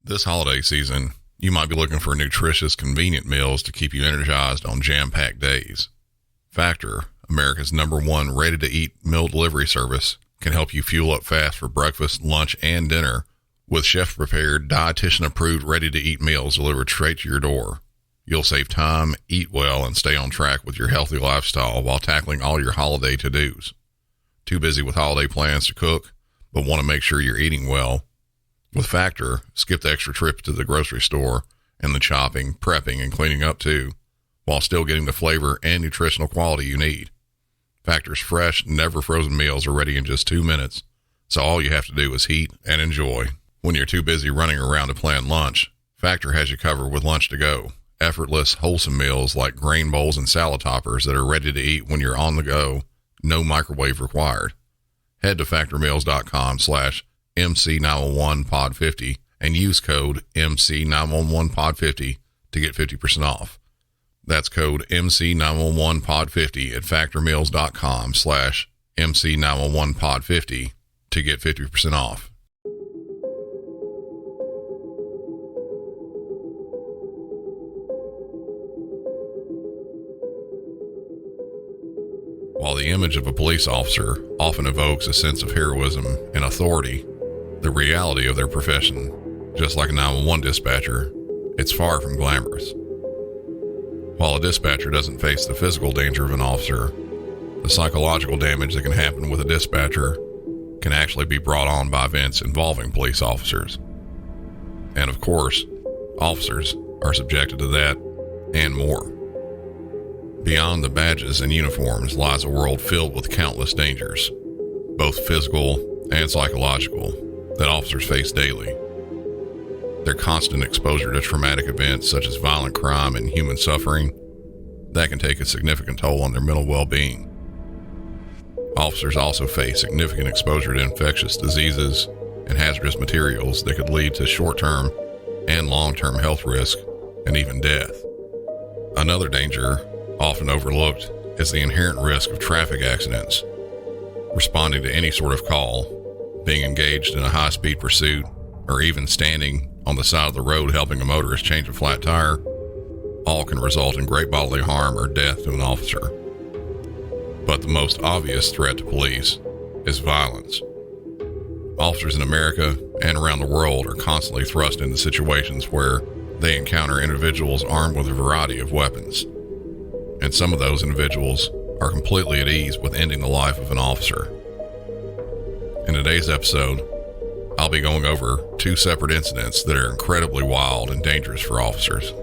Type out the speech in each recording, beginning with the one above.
This holiday season, you might be looking for nutritious, convenient meals to keep you energized on jam-packed days. Factor, America's #1 ready-to-eat meal delivery service, can help you fuel up fast for breakfast, lunch, and dinner with chef-prepared, dietitian-approved, ready-to-eat meals delivered straight to your door. You'll save time, eat well, and stay on track with your healthy lifestyle while tackling all your holiday to-dos. Too busy with holiday plans to cook, but want to make sure you're eating well? With Factor, skip the extra trip to the grocery store and the chopping, prepping, and cleaning up too, while still getting the flavor and nutritional quality you need. Factor's fresh, never frozen meals are ready in just 2 minutes, so all you have to do is heat and enjoy. When you're too busy running around to plan lunch, Factor has you covered with lunch to go. Effortless, wholesome meals like grain bowls and salad toppers that are ready to eat when you're on the go, no microwave required. Head to factormeals.com/MC911pod50 and use code MC911pod50 to get 50% off. That's code MC911pod50 at factormeals.com/MC911pod50 to get 50% off. While the image of a police officer often evokes a sense of heroism and authority, the reality of their profession, just like a 911 dispatcher, it's far from glamorous. While a dispatcher doesn't face the physical danger of an officer, the psychological damage that can happen with a dispatcher can actually be brought on by events involving police officers. And of course, officers are subjected to that and more. Beyond the badges and uniforms lies a world filled with countless dangers, both physical and psychological, that officers face daily. Their constant exposure to traumatic events such as violent crime and human suffering, that can take a significant toll on their mental well-being. Officers also face significant exposure to infectious diseases and hazardous materials that could lead to short-term and long-term health risk and even death. Another danger, often overlooked, is the inherent risk of traffic accidents. Responding to any sort of call, being engaged in a high-speed pursuit, or even standing on the side of the road helping a motorist change a flat tire, all can result in great bodily harm or death to an officer. But the most obvious threat to police is violence. Officers in America and around the world are constantly thrust into situations where they encounter individuals armed with a variety of weapons. And some of those individuals are completely at ease with ending the life of an officer. In today's episode, I'll be going over 2 separate incidents that are incredibly wild and dangerous for officers.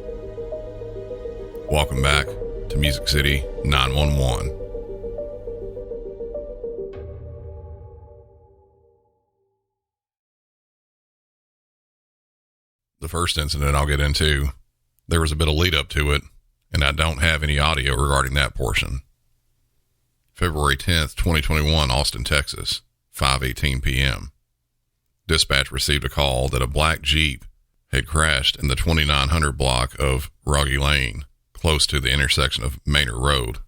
Welcome back to Music City 911. The first incident I'll get into, there was a bit of lead up to it, and I don't have any audio regarding that portion. February 10th, 2021, Austin, Texas, 5:18 p.m. Dispatch received a call that a black Jeep had crashed in the 2900 block of Rogge Lane, close to the intersection of Manor Road.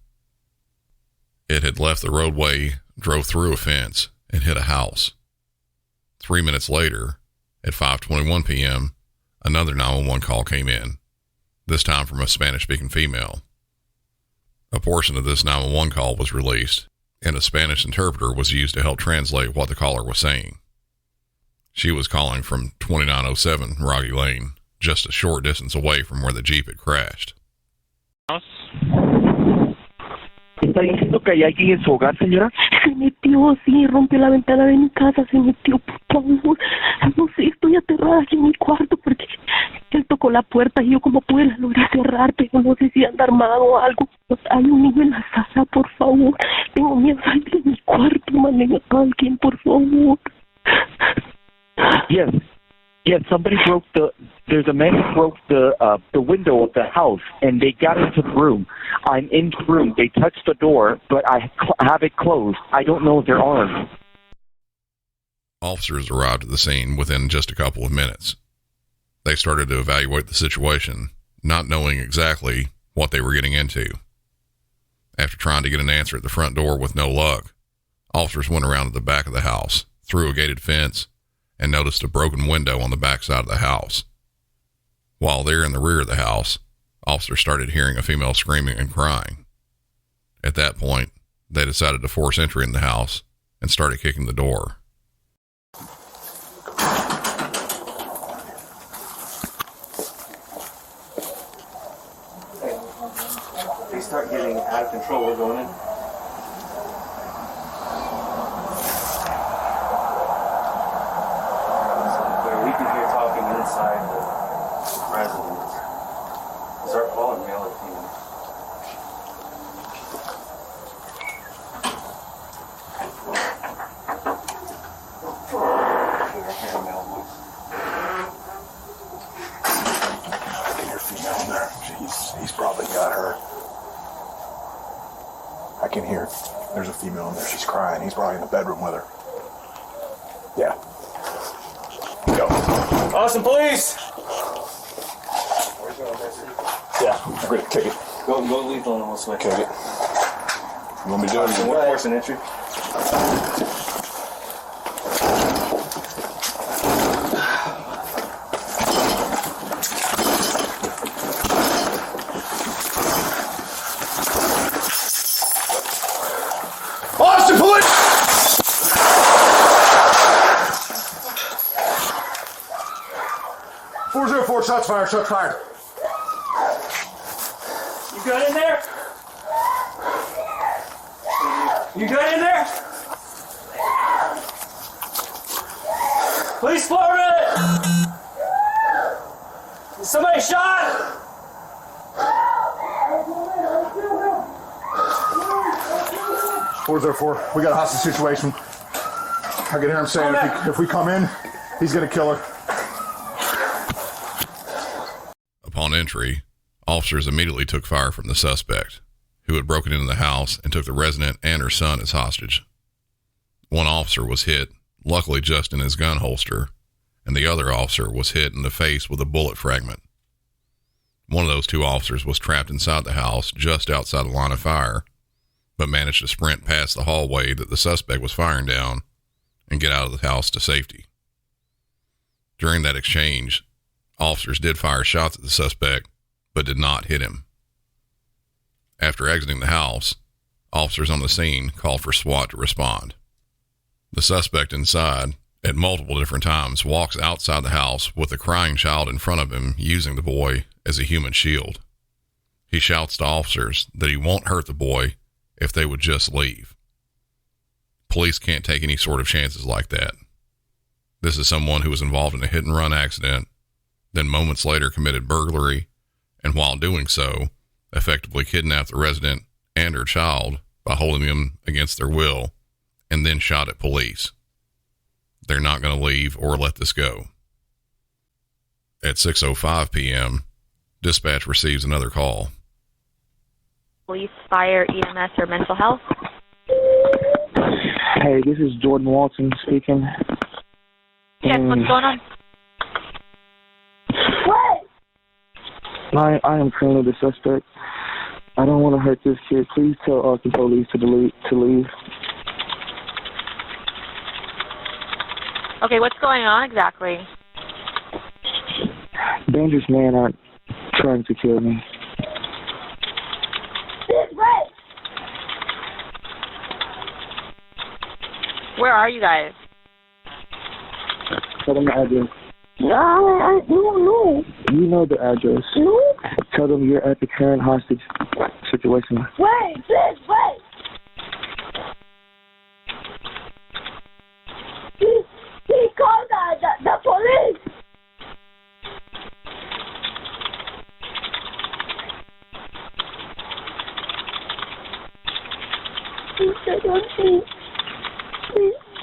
It had left the roadway, drove through a fence, and hit a house. 3 minutes later, at 5:21 p.m., another 911 call came in, this time from a Spanish-speaking female. A portion of this 911 call was released, and a Spanish interpreter was used to help translate what the caller was saying. She was calling from 2907 Rogge Lane, just a short distance away from where the Jeep had crashed. ¿Está diciendo que hay alguien en su hogar, señora? Se metió, sí, rompió la ventana de mi casa, se metió, por favor. No sé, estoy aterrada aquí en mi cuarto porque él tocó la puerta y yo como pude la logré cerrar, pero no sé si anda armado o algo. Hay un niño en la sala, por favor. Tengo miedo de salir de mi cuarto, manden a alguien, por favor. Yes, somebody there's a man who broke the window of the house, and they got into the room. I'm in the room. They touched the door, but I have it closed. I don't know if they're armed. Officers arrived at the scene within just a couple of minutes. They started to evaluate the situation, not knowing exactly what they were getting into. After trying to get an answer at the front door with no luck, officers went around to the back of the house, through a gated fence, and noticed a broken window on the back side of the house. While there in the rear of the house, officers started hearing a female screaming and crying. At that point, they decided to force entry in the house and started kicking the door. They start getting out of control. We're going in. We can hear talking inside the residence. Start calling male or female. He's probably got her. I can hear there's a female in there. She's crying. He's probably in the bedroom with her. Yeah. Go. Austin police! Yeah, I'm ready to kick it. Go lethal and we'll switch. Kick it. You want me to do it? We're forcing entry. Austin police! .404, shots fired, shots fired. You good in there? You good in there? Police department! Is somebody shot? 404, we got a hostage situation. I can hear him saying if we come in, he's gonna kill her. Upon entry, officers immediately took fire from the suspect, who had broken into the house and took the resident and her son as hostage. One officer was hit, luckily just in his gun holster, and the other officer was hit in the face with a bullet fragment. One of those two officers was trapped inside the house just outside the line of fire, but managed to sprint past the hallway that the suspect was firing down and get out of the house to safety. During that exchange, officers did fire shots at the suspect, but did not hit him. After exiting the house, officers on the scene called for SWAT to respond. The suspect inside, at multiple different times, walks outside the house with a crying child in front of him, using the boy as a human shield. He shouts to officers that he won't hurt the boy if they would just leave. Police can't take any sort of chances like that. This is someone who was involved in a hit-and-run accident, then moments later committed burglary, and while doing so, effectively kidnapped the resident and her child by holding them against their will, and then shot at police. They're not going to leave or let this go. At 6:05 p.m., dispatch receives another call. Police, fire, EMS, or mental health? Hey, this is Jordan Walton speaking. Yes, what's going on? I am currently the suspect. I don't want to hurt this kid. Please tell the police to leave. Okay, what's going on exactly? Dangerous men are trying to kill me. Where are you guys? Tell them the address. I don't know. You know the address. No. Tell them you're at the current hostage situation. Wait, please, wait. He called the police.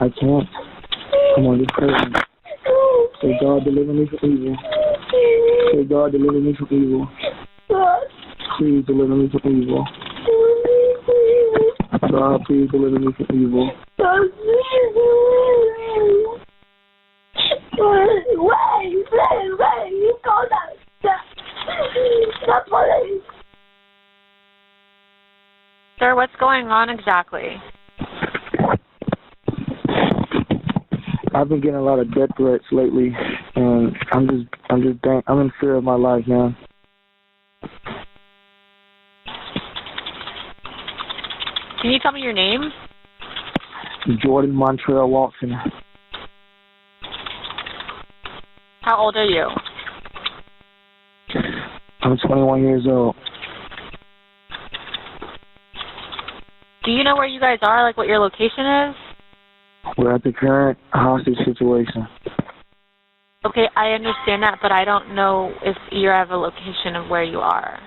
I can't. Come on, just pray. Say, God, deliver me from evil. Say, God, deliver me from evil. Please deliver me from evil. God, please deliver me from evil. Wait. You called the police. Sir, what's going on exactly? I've been getting a lot of death threats lately, and I'm in fear of my life now. Can you tell me your name? Jordan Montrell Watson. How old are you? I'm 21 years old. Do you know where you guys are, like what your location is? We're at the current hostage situation. Okay, I understand that, but I don't know if you have a location of where you are.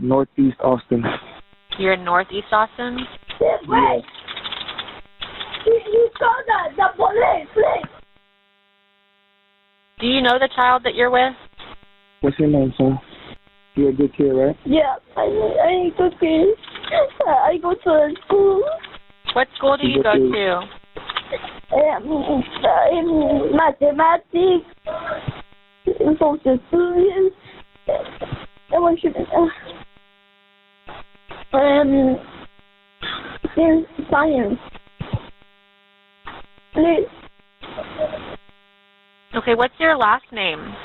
Northeast Austin. You're in Northeast Austin? Yes. You saw that, the police, please. Do you know the child that you're with? What's your name, son? You're a good kid, right? Yeah, I go to I go to school. What school do you go to? In mathematics, social studies, in science. Please. Okay, what's your last name?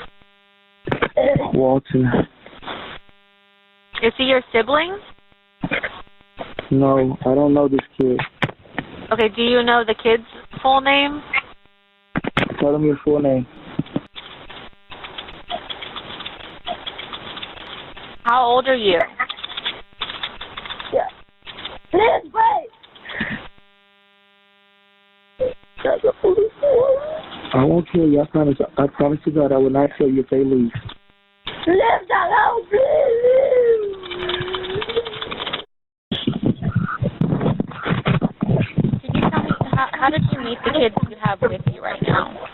Walton. Is he your sibling? No, I don't know this kid. Okay, do you know the kid's full name? Tell him your full name. How old are you? Yeah. Please wait. I won't kill you. I promise to God I will not kill you if they leave. Leave the house, please. Can you tell me how did you meet the kids you have with you right now?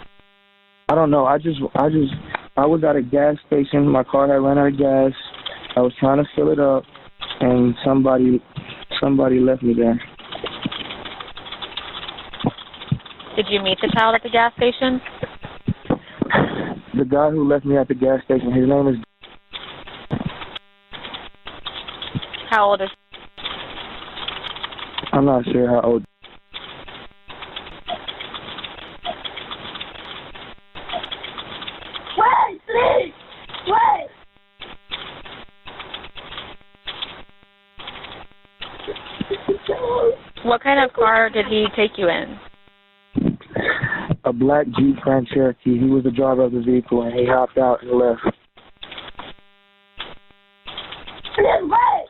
I don't know. I was at a gas station. My car had run out of gas. I was trying to fill it up, and somebody left me there. Did you meet the child at the gas station? The guy who left me at the gas station, his name is... How old is he? I'm not sure how old. Wait, please. Wait. What kind of car did he take you in? A black Jeep Grand Cherokee. He was the driver of the vehicle, and he hopped out and left.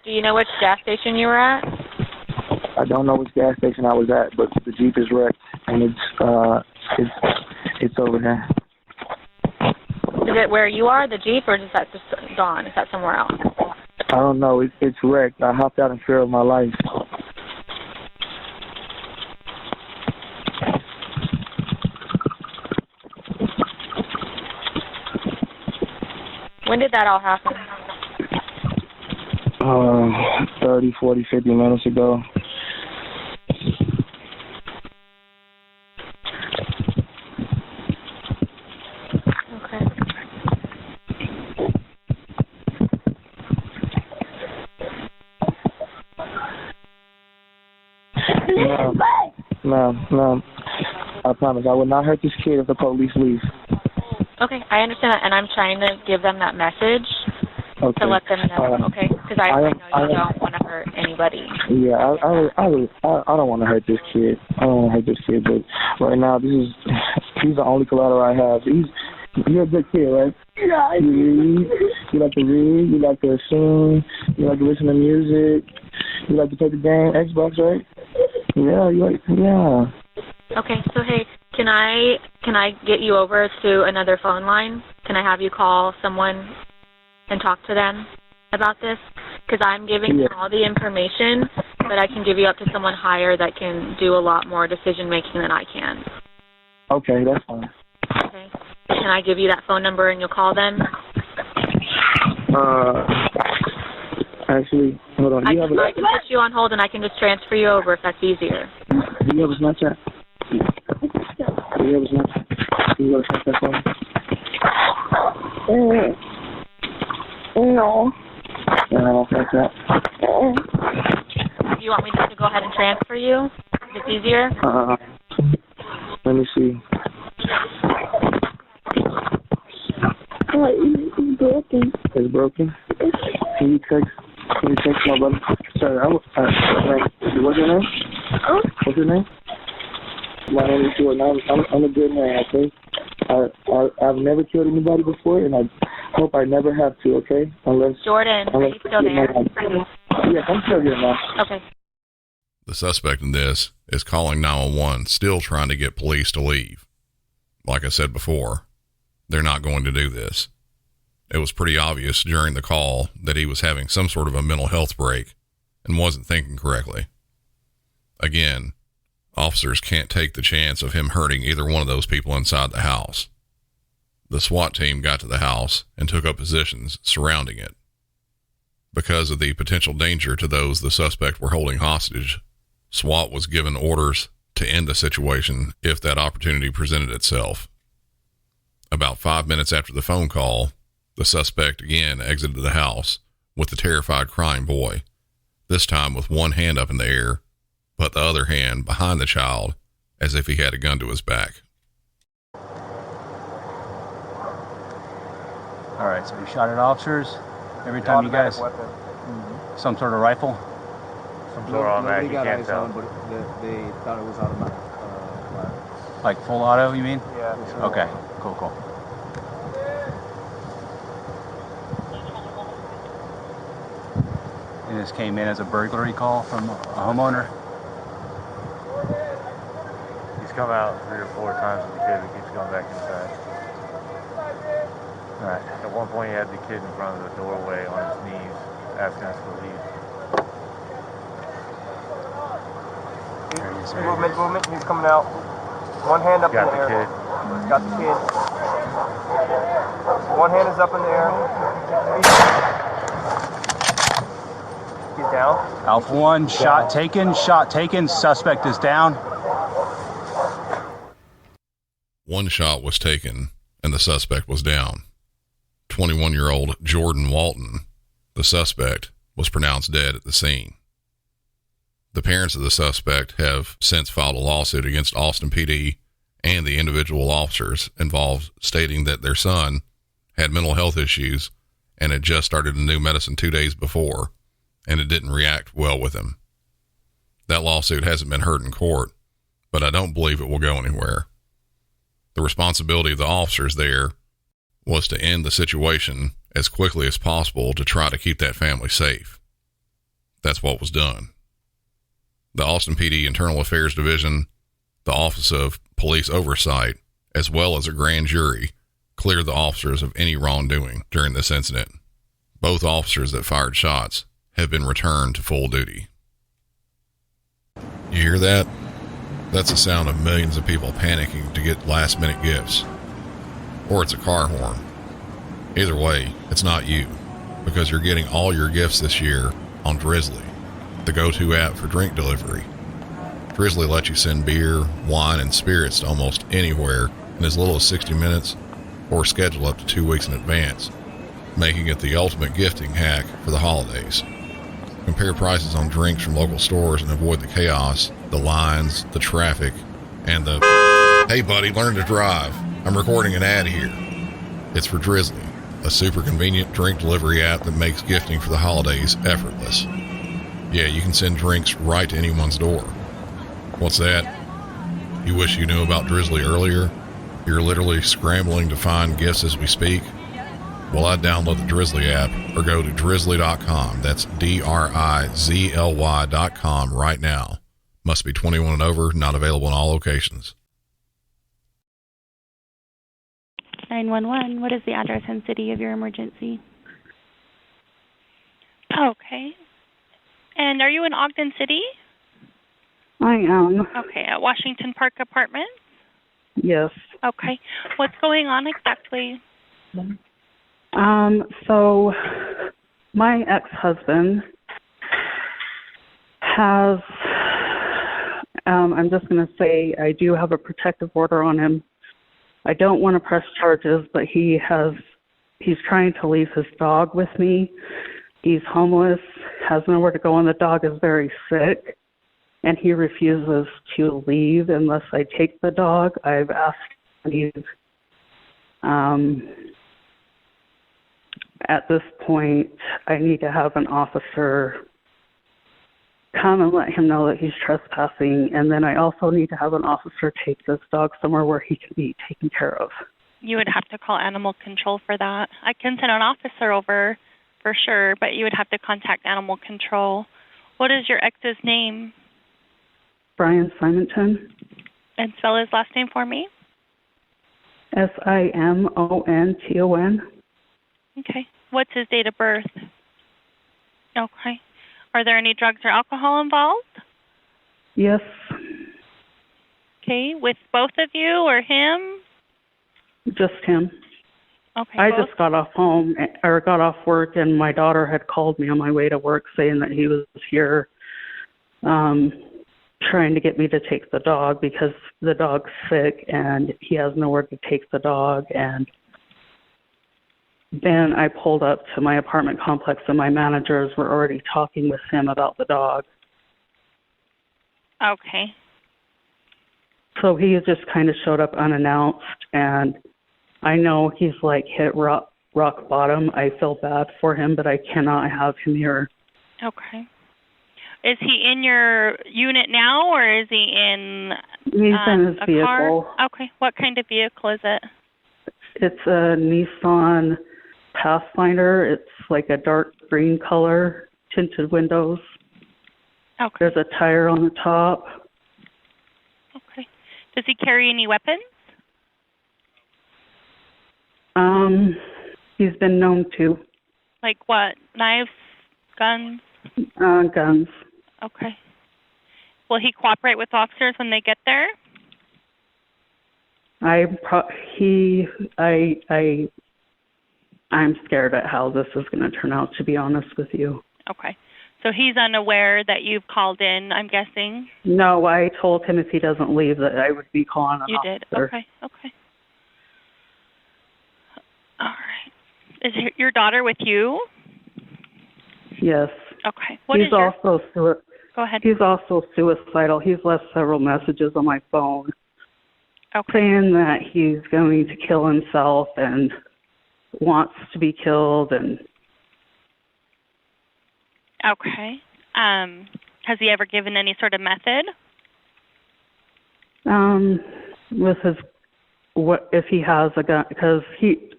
Do you know which gas station you were at? I don't know which gas station I was at, but the Jeep is wrecked, and it's over here. Is it where you are, the Jeep, or is that just gone? Is that somewhere else? I don't know. It's wrecked. I hopped out in fear of my life. When did that all happen? 30, 40, 50 minutes ago. Okay. Ma'am, I promise I will not hurt this kid if the police leave. Okay, I understand that, and I'm trying to give them that message to let them know, okay? Because I know you don't want to hurt anybody. Yeah, I don't want to hurt this kid. I don't want to hurt this kid, but right now he's the only collateral I have. You're a good kid, right? Yeah. You like to read, you like to sing, you like to listen to music, you like to play the game, Xbox, right? Yeah. Okay, so hey, can I get you over to another phone line? Can I have you call someone and talk to them about this? Because I'm giving them all the information, but I can give you up to someone higher that can do a lot more decision making than I can. Okay, that's fine. Okay. Can I give you that phone number and you'll call them? Actually, hold on. I can put you on hold and I can just transfer you over if that's easier. Do you have a Snapchat? Do you have a Snapchat? Can you go to Snapchat for me? No. Snapchat. Do you want me just to go ahead and transfer you? If it's easier? Let Let me see. It's broken. It's broken? Can you text my brother? Sorry, what's your name? What's your name? My name is Jordan. I'm a good man, okay? I've never killed anybody before, and I hope I never have to, okay? Jordan, are you still there? Yes, I'm still here now. Okay. The suspect in this is calling 911, still trying to get police to leave. Like I said before, they're not going to do this. It was pretty obvious during the call that he was having some sort of a mental health break and wasn't thinking correctly. Again, officers can't take the chance of him hurting either one of those people inside the house. The SWAT team got to the house and took up positions surrounding it. Because of the potential danger to those the suspect were holding hostage, SWAT was given orders to end the situation if that opportunity presented itself. About 5 minutes after the phone call, the suspect again exited the house with the terrified crying boy, this time with one hand up in the air, but the other hand behind the child as if he had a gun to his back. All right, so we shot at officers. Every time you guys, some sort of rifle? Some sort of automatic, you can't tell. But they thought it was automatic. Like full auto, you mean? Yeah. Okay, cool. And this came in as a burglary call from a homeowner? He's come out 3 or 4 times with the kid, but keeps going back inside. All right. At one point, he had the kid in front of the doorway on his knees, asking us to leave. Movement. He's coming out. One hand up in the air. Kid. Got the kid. One hand is up in the air. He's down. Alpha 1, shot taken, suspect is down. One shot was taken and the suspect was down. 21-year-old Jordan Walton, the suspect, was pronounced dead at the scene. The parents of the suspect have since filed a lawsuit against Austin PD and the individual officers involved, stating that their son had mental health issues and had just started a new medicine 2 days before, and it didn't react well with him. That lawsuit hasn't been heard in court, but I don't believe it will go anywhere. The responsibility of the officers there was to end the situation as quickly as possible to try to keep that family safe. That's what was done. The Austin PD Internal Affairs Division, the Office of Police Oversight, as well as a grand jury, cleared the officers of any wrongdoing during this incident. Both officers that fired shots have been returned to full duty. You hear that? That's the sound of millions of people panicking to get last-minute gifts. Or it's a car horn. Either way, it's not you, because you're getting all your gifts this year on Drizzly, the go-to app for drink delivery. Drizzly lets you send beer, wine, and spirits to almost anywhere in as little as 60 minutes or schedule up to 2 weeks in advance, making it the ultimate gifting hack for the holidays. Compare prices on drinks from local stores and avoid the chaos, the lines, the traffic, and the, "Hey buddy, learn to drive. I'm recording an ad here." It's for Drizzly, a super convenient drink delivery app that makes gifting for the holidays effortless. Yeah, you can send drinks right to anyone's door. What's that? You wish you knew about Drizzly earlier? You're literally scrambling to find gifts as we speak? Well, I'd download the Drizzly app or go to drizzly.com. That's DRIZLY.com right now. Must be 21 and over, not available in all locations. 911, what is the address and city of your emergency? Okay. And are you in Ogden City? I am. Okay, at Washington Park Apartments? Yes. Okay. What's going on exactly? So my ex-husband has, I'm just going to say I do have a protective order on him. I don't want to press charges, but he's trying to leave his dog with me. He's homeless, has nowhere to go, and the dog is very sick. and he refuses to leave unless I take the dog. I've asked him to leave. At this point, I need to have an officer come and let him know that he's trespassing, and then I also need to have an officer take this dog somewhere where he can be taken care of. You would have to call animal control for that. I can send an officer over for sure, but you would have to contact animal control. What is your ex's name? Brian Simonton. And spell his last name for me. Simonton. Okay. What's his date of birth? Okay. Are there any drugs or alcohol involved? Yes. Okay. With both of you or him? Just him. Okay. I just got off work, and my daughter had called me on my way to work saying that he was here trying to get me to take the dog because the dog's sick and he has nowhere to take the dog. And then I pulled up to my apartment complex, and my managers were already talking with him about the dog. Okay. So he just kind of showed up unannounced, and I know he's like hit rock bottom. I feel bad for him, but I cannot have him here. Okay. Is he in your unit now, or is he in He's in his vehicle. Car? Okay. What kind of vehicle is it? It's a Nissan Pathfinder. It's like a dark green color, tinted windows. Okay. There's a tire on the top. Okay. Does he carry any weapons? He's been known to. Like what? Knives? Guns? Guns. Okay. Will he cooperate with officers when they get there? I'm scared at how this is going to turn out, to be honest with you. Okay. So he's unaware that you've called in, I'm guessing? No, I told him if he doesn't leave that I would be calling an officer. You did? Okay. All right. Is your daughter with you? Yes. Okay. Go ahead. He's also suicidal. He's left several messages on my phone saying that he's going to kill himself and wants to be killed. And okay. Has he ever given any sort of method? With his, what if he has a gun? Because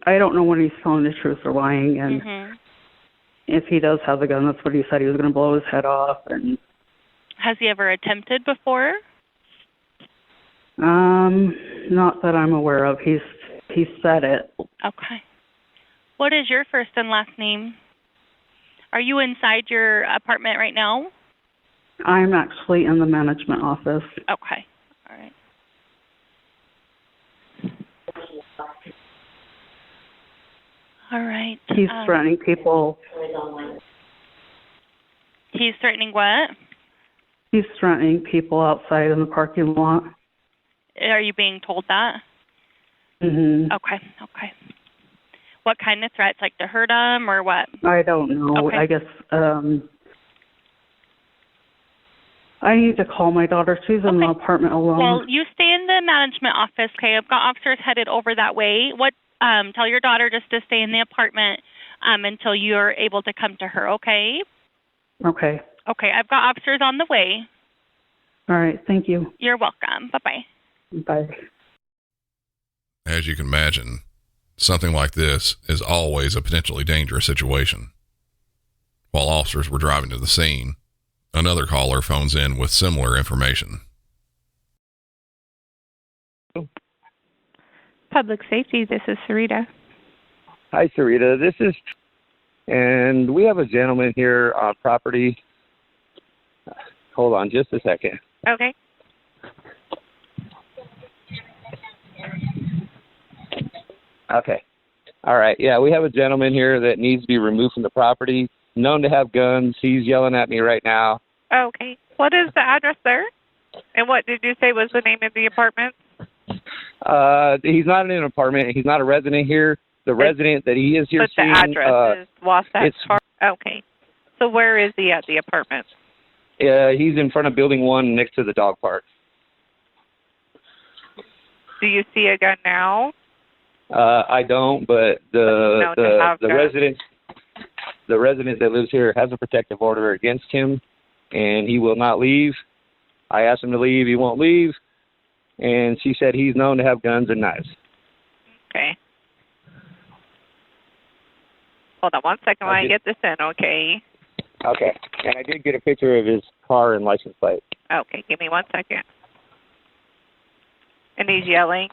I don't know when he's telling the truth or lying, and if he does have a gun, that's what he said. He was going to blow his head off. And has he ever attempted before? Not that I'm aware of. He said it. Okay. What is your first and last name? Are you inside your apartment right now? I'm actually in the management office. Okay. All right. All right. He's threatening people. He's threatening what? He's threatening people outside in the parking lot. Are you being told that? Okay. What kind of threats? Like to hurt him or what? I don't know. Okay. I guess I need to call my daughter. She's in the apartment alone. Well, you stay in the management office, okay? I've got officers headed over that way. Tell your daughter just to stay in the apartment until you're able to come to her, okay? Okay. Okay, I've got officers on the way. All right, thank you. You're welcome. Bye-bye. Bye. As you can imagine, something like this is always a potentially dangerous situation. While officers were driving to the scene, another caller phones in with similar information. Public Safety, this is Sarita. Hi, Sarita. And we have a gentleman here on property. Hold on just a second. Okay. Okay. All right. Yeah, we have a gentleman here that needs to be removed from the property, known to have guns. He's yelling at me right now. Okay. What is the address there? And what did you say was the name of the apartment? He's not in an apartment. He's not a resident here. The resident that he is here but seeing, the address is Wasatch it's Park. Okay. So where is he at the apartment? He's in front of Building 1 next to the dog park. Do you see a gun now? I don't, but the resident that lives here has a protective order against him, and he will not leave. I asked him to leave. He won't leave. And she said he's known to have guns and knives. Okay. Hold on 1 second while I get this in, okay? Okay. And I did get a picture of his car and license plate. Okay, give me 1 second. And he's yelling?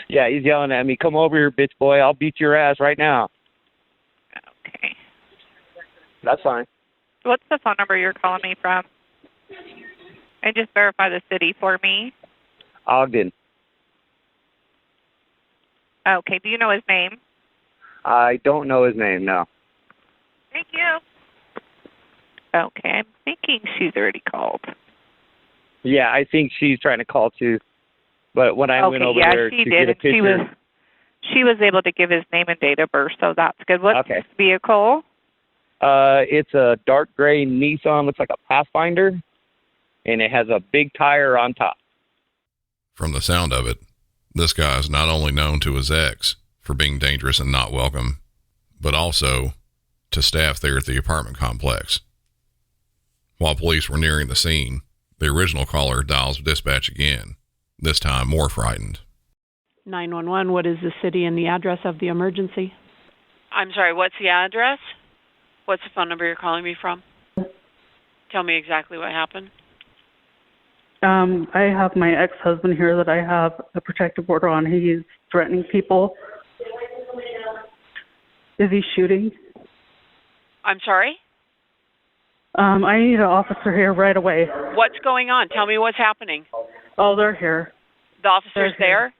Yeah, he's yelling at me, "Come over here, bitch boy. I'll beat your ass right now." Okay. That's fine. What's the phone number you're calling me from? And just verify the city for me. Ogden. Okay, do you know his name? I don't know his name, no. Thank you. Okay, I'm thinking she's already called. Yeah, I think she's trying to call too. But when I went over there to get a picture... She was able to give his name and date of birth, so that's good. What's this vehicle? It's a dark gray Nissan, looks like a Pathfinder, and it has a big tire on top. From the sound of it, this guy is not only known to his ex for being dangerous and not welcome, but also to staff there at the apartment complex. While police were nearing the scene, the original caller dials dispatch again, this time more frightened. 911, what is the city and the address of the emergency? I'm sorry, what's the address? What's the phone number you're calling me from? Tell me exactly what happened. I have my ex-husband here that I have a protective order on. He's threatening people. Is he shooting? I'm sorry? I need an officer here right away. What's going on? Tell me what's happening. Oh, they're here. The officer's there?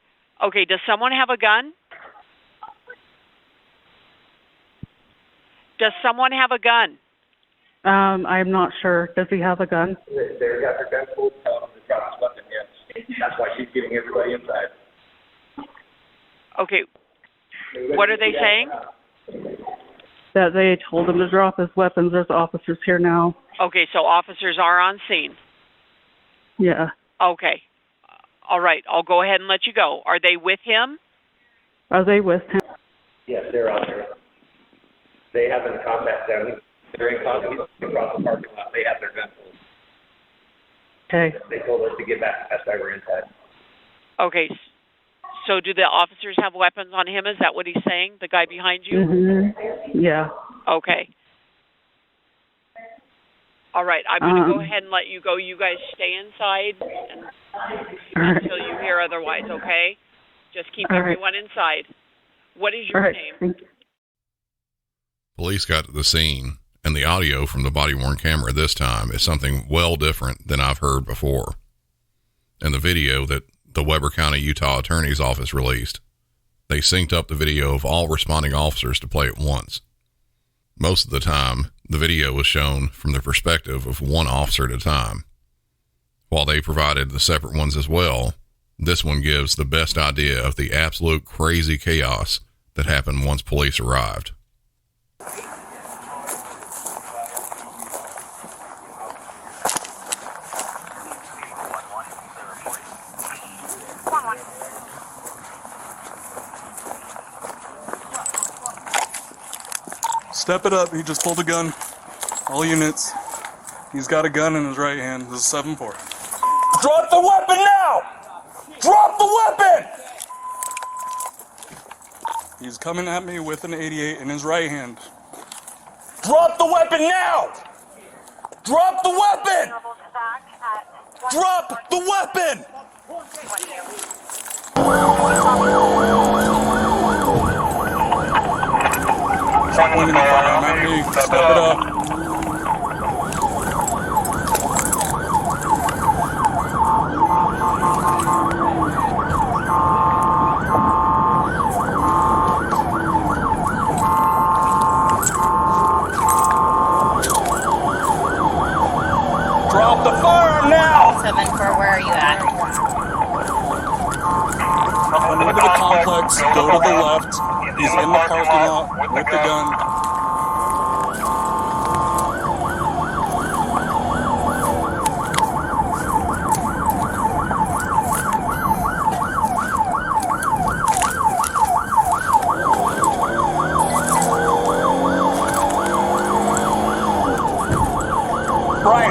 Okay, does someone have a gun? Does someone have a gun? I'm not sure. Does he have a gun? They've got their gun pulled, telling them to drop his weapon, yes. That's why she's getting everybody inside. Okay. What are they saying? That they told him to drop his weapons. There's officers here now. Okay, so officers are on scene. Yeah. Okay. All right, I'll go ahead and let you go. Are they with him? Are they with him? Yes, they're out there. They have been contact them. They're in contact across the parking lot. They have their gun pulled. Okay. They told us to get back. That's why we're inside. Okay. So do the officers have weapons on him? Is that what he's saying, the guy behind you? Mm-hmm. Yeah. Okay. All right, I'm going to go ahead and let you go. You guys stay inside until you hear otherwise, okay? Just keep everyone inside. What is your name? Police got to the scene, and the audio from the body-worn camera this time is something well different than I've heard before. And the video that the Weber County, Utah Attorney's Office released, they synced up the video of all responding officers to play at once. Most of the time, the video was shown from the perspective of one officer at a time. While they provided the separate ones as well, this one gives the best idea of the absolute crazy chaos that happened once police arrived. Step it up. He just pulled a gun. All units. He's got a gun in his right hand. This is 7-4. Drop the weapon now! Drop the weapon! He's coming at me with an 88 in his right hand. Drop the weapon now! Drop the weapon! Drop the weapon! Pointing the firearm at me. Step it up. Drop the firearm now! 7-4, where are you at? Come into the complex, go to the left. He's in the parking lot with the gun.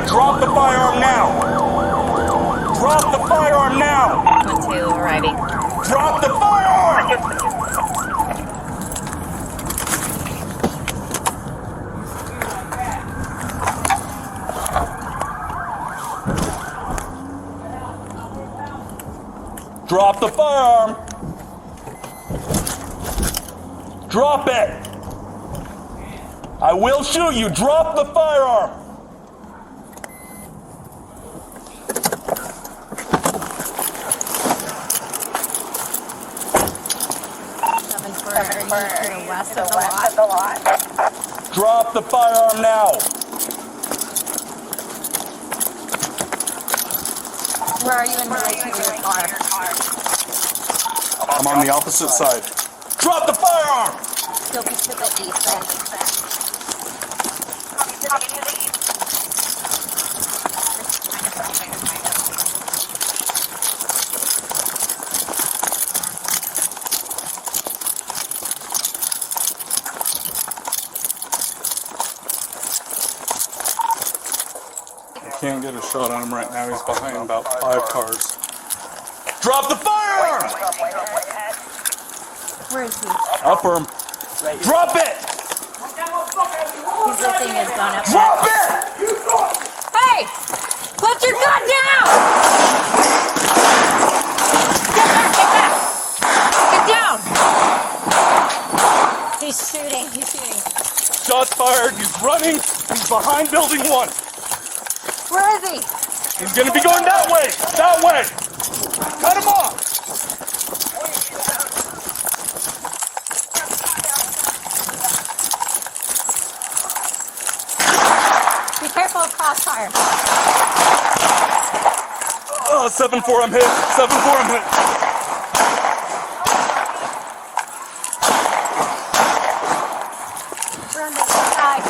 man, drop the firearm now. Drop the firearm now. 1-2 arriving. Drop the firearm. Drop the firearm. Drop it. I will shoot you. Drop the firearm. West of the lot. Drop the firearm now. Where are you in relation to your car? I'm on the opposite side. Drop the firearm. Still be to the east then. Can't get a shot on him right now. He's behind about 5 cars. Drop the firearm. Where is he? Upper him. Drop it. He's lifting his gun up. Drop it. Hey! Put your gun down! Get down! He's shooting. Shots fired. He's running. He's behind building 1. Where is he? He's gonna be going that way. That way. Cut him off. Be careful of crossfire. 7-4, I'm hit. 7-4, I'm hit. Run this side.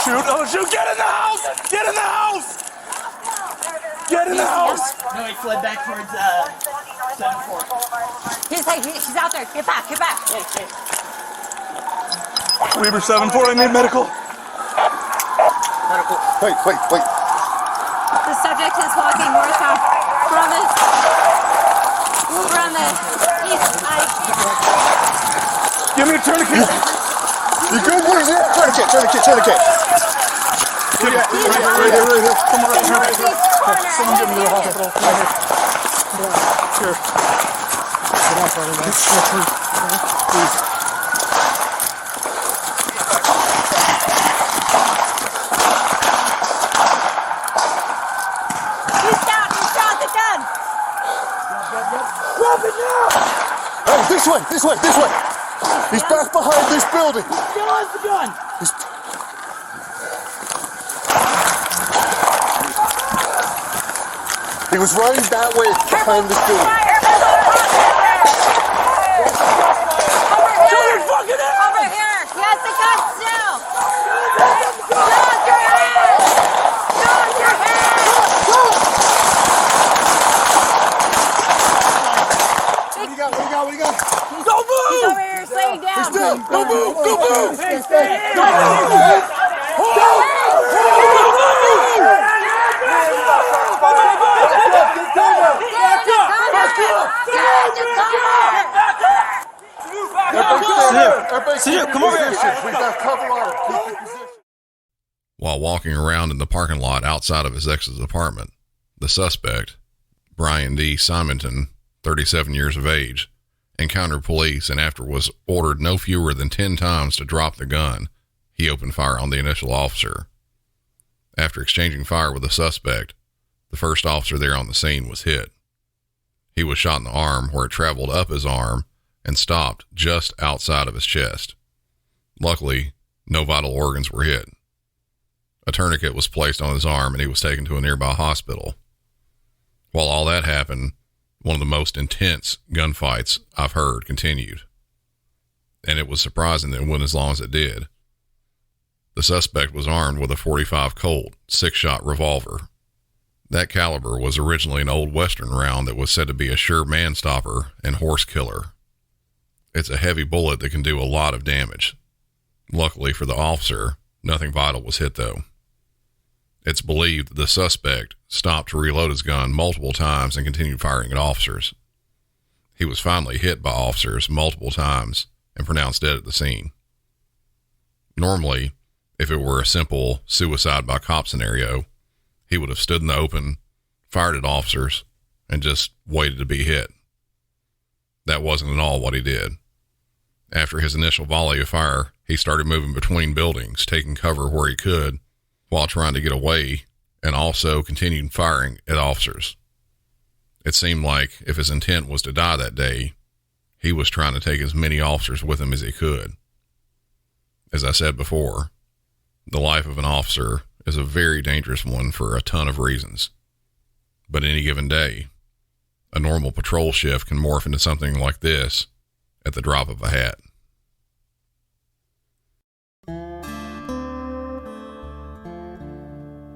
Oh shoot, get in the house! Get in the house! Get in the house! No, he fled back towards 7-4. He's out there. Get back. Weaver 7-4, I need medical. Wait. The subject is walking northbound from the east side. Give me a tourniquet. You good? Where's it? Tourniquet. Right here. Come on, right here. Someone get me to the hospital. Right here. Here. Get off right now. Please. He's down. He shot the gun. Drop it now! Hey, this way. He's back behind this building. Still has the gun. He was running that way behind this building. Over here. He has the gun still. Drop your hands. What do you got? Don't move! He's over here laying down. He's still. Don't move! Come over here. We got cover on. While walking around in the parking lot outside of his ex's apartment, the suspect, Brian D. Simonton, 37 years of age, encountered police and after was ordered no fewer than 10 times to drop the gun, he opened fire on the initial officer. After exchanging fire with the suspect, the first officer there on the scene was hit. He was shot in the arm where it traveled up his arm and stopped just outside of his chest. Luckily, no vital organs were hit. A tourniquet was placed on his arm and he was taken to a nearby hospital. While all that happened, one of the most intense gunfights I've heard continued. And it was surprising that it went as long as it did. The suspect was armed with a .45 Colt 6-shot revolver. That caliber was originally an old Western round that was said to be a sure man-stopper and horse killer. It's a heavy bullet that can do a lot of damage. Luckily for the officer, nothing vital was hit though. It's believed that the suspect stopped to reload his gun multiple times and continued firing at officers. He was finally hit by officers multiple times and pronounced dead at the scene. Normally, if it were a simple suicide by cop scenario, he would have stood in the open, fired at officers, and just waited to be hit. That wasn't at all what he did. After his initial volley of fire, he started moving between buildings, taking cover where he could while trying to get away, and also continued firing at officers. It seemed like if his intent was to die that day, he was trying to take as many officers with him as he could. As I said before, the life of an officer is a very dangerous one for a ton of reasons. But any given day, a normal patrol shift can morph into something like this at the drop of a hat.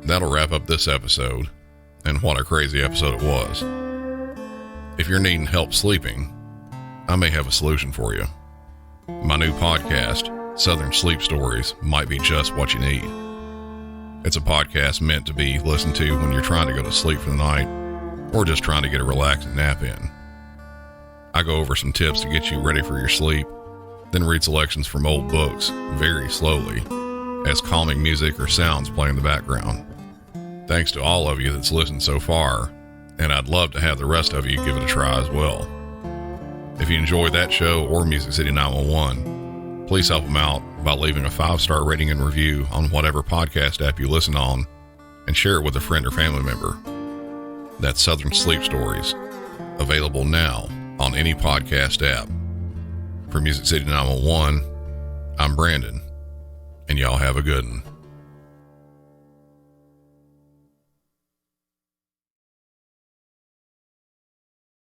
That'll wrap up this episode, and what a crazy episode it was. If you're needing help sleeping, I may have a solution for you. My new podcast, Southern Sleep Stories, might be just what you need. It's a podcast meant to be listened to when you're trying to go to sleep for the night, or just trying to get a relaxing nap in. I go over some tips to get you ready for your sleep, then read selections from old books very slowly as calming music or sounds play in the background. Thanks to all of you that's listened so far, and I'd love to have the rest of you give it a try as well. If you enjoyed that show or Music City 911, please help them out by leaving a 5-star rating and review on whatever podcast app you listen on, and share it with a friend or family member. That's Southern Sleep Stories, available now on any podcast app. For Music City 911, I'm Brandon, and y'all have a good one.